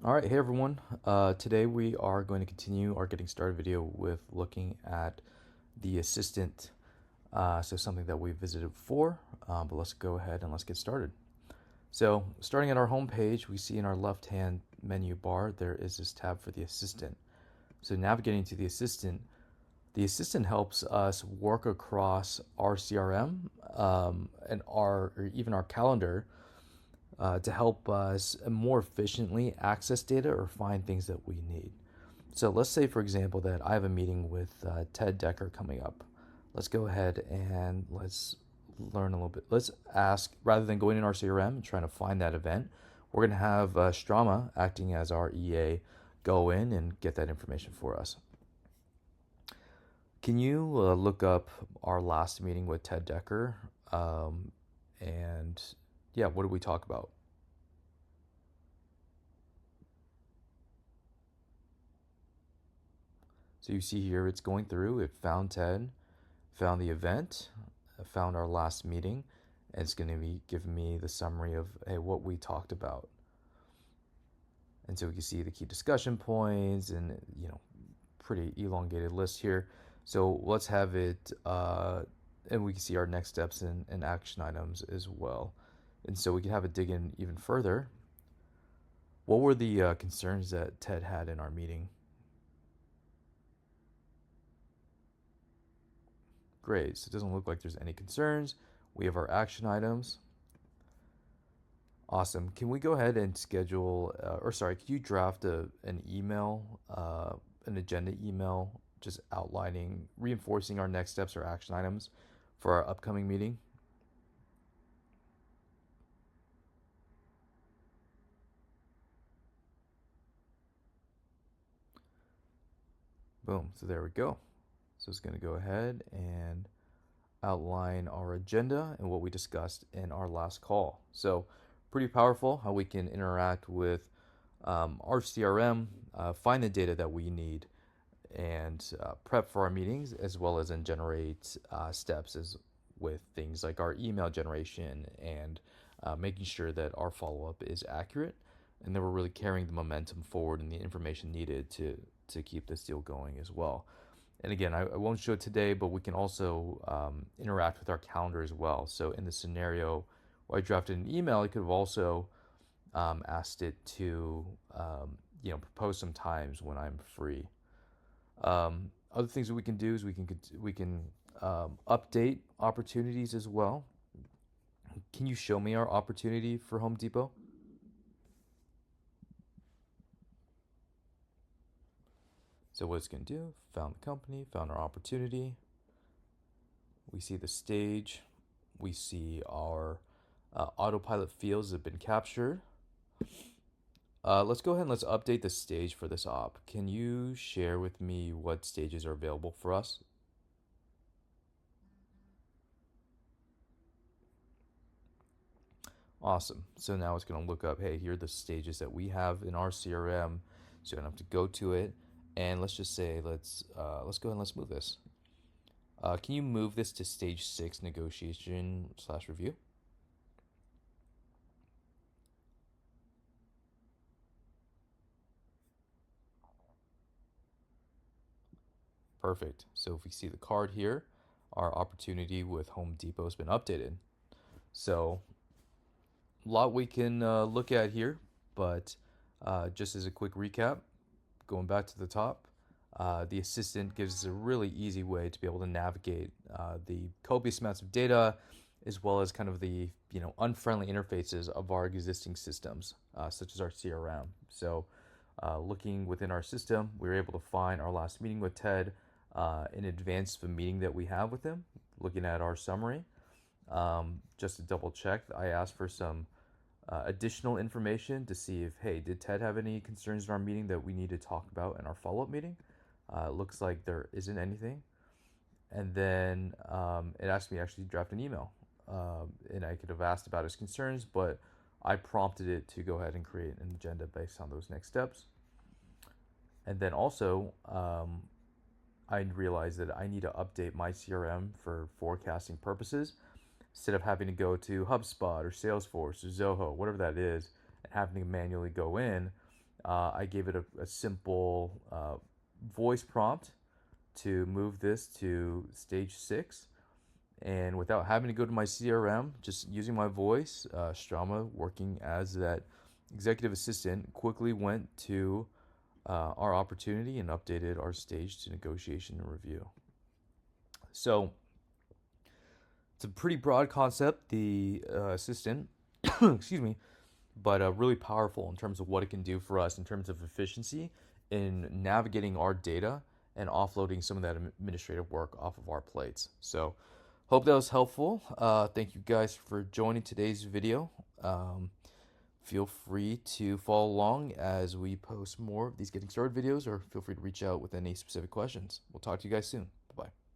All right, hey everyone. Today we are going to continue our getting started video with looking at the assistant. So something that we visited before, but let's go ahead and let's get started. So starting at our home page, we see in our left-hand menu bar there is this tab for the assistant. So navigating to the assistant helps us work across our CRM and or even our calendar to help us more efficiently access data or find things that we need. So let's say, for example, that I have a meeting with Ted Decker coming up. Let's go ahead and let's learn a little bit. Let's ask, rather than going in our CRM and trying to find that event, we're going to have Strama acting as our EA go in and get that information for us. Can you look up our last meeting with Ted Decker? And yeah, what did we talk about? So you see here it's going through, it found Ted, found the event, found our last meeting, and it's going to be giving me the summary of hey, what we talked about. And so we can see the key discussion points and pretty elongated list here. So let's have it, and we can see our next steps and action items as well. And so we can have it dig in even further. What were the concerns that Ted had in our meeting? Great, so it doesn't look like there's any concerns. We have our action items. Awesome. Can we go ahead and schedule, or sorry, could you draft an email, an agenda email, just outlining, reinforcing our next steps or action items for our upcoming meeting? Boom. So there we go. So it's going to go ahead and outline our agenda and what we discussed in our last call. So pretty powerful how we can interact with our CRM, find the data that we need, and prep for our meetings, as well as then generate steps as with things like our email generation and making sure that our follow-up is accurate and that we're really carrying the momentum forward and the information needed to keep this deal going as well. And again, I won't show it today, but we can also interact with our calendar as well. So in the scenario where I drafted an email, I could have also asked it to propose some times when I'm free. Other things that we can do is we can update opportunities as well. Can you show me our opportunity for Home Depot? So what it's going to do, found the company, found our opportunity. We see the stage. We see our autopilot fields have been captured. Let's go ahead and let's update the stage for this op. Can you share with me what stages are available for us? Awesome. So now it's going to look up, hey, here are the stages that we have in our CRM. So you're going to have to go to it. And let's just say, let's go ahead and let's move this. Can you move this to stage 6 negotiation/review? Perfect. So if we see the card here, our opportunity with Home Depot has been updated. So a lot we can look at here, but just as a quick recap, going back to the top, the assistant gives us a really easy way to be able to navigate the copious amounts of data, as well as kind of the unfriendly interfaces of our existing systems, such as our CRM. So, looking within our system, we were able to find our last meeting with Ted in advance of a meeting that we have with him. Looking at our summary, just to double check, I asked for some additional information to see if, hey, did Ted have any concerns in our meeting that we need to talk about in our follow-up meeting? It looks like there isn't anything. And then it asked me to actually draft an email. And I could have asked about his concerns, but I prompted it to go ahead and create an agenda based on those next steps. And then also, I realized that I need to update my CRM for forecasting purposes instead of having to go to HubSpot or Salesforce or Zoho, whatever that is, and having to manually go in. I gave it a simple voice prompt to move this to stage 6. And without having to go to my CRM, just using my voice, Strama, working as that executive assistant, quickly went to our opportunity and updated our stage to negotiation and review. So it's a pretty broad concept, the assistant, excuse me, but really powerful in terms of what it can do for us in terms of efficiency in navigating our data and offloading some of that administrative work off of our plates. So hope that was helpful. Thank you guys for joining today's video. Feel free to follow along as we post more of these getting started videos, or feel free to reach out with any specific questions. We'll talk to you guys soon. Bye-bye.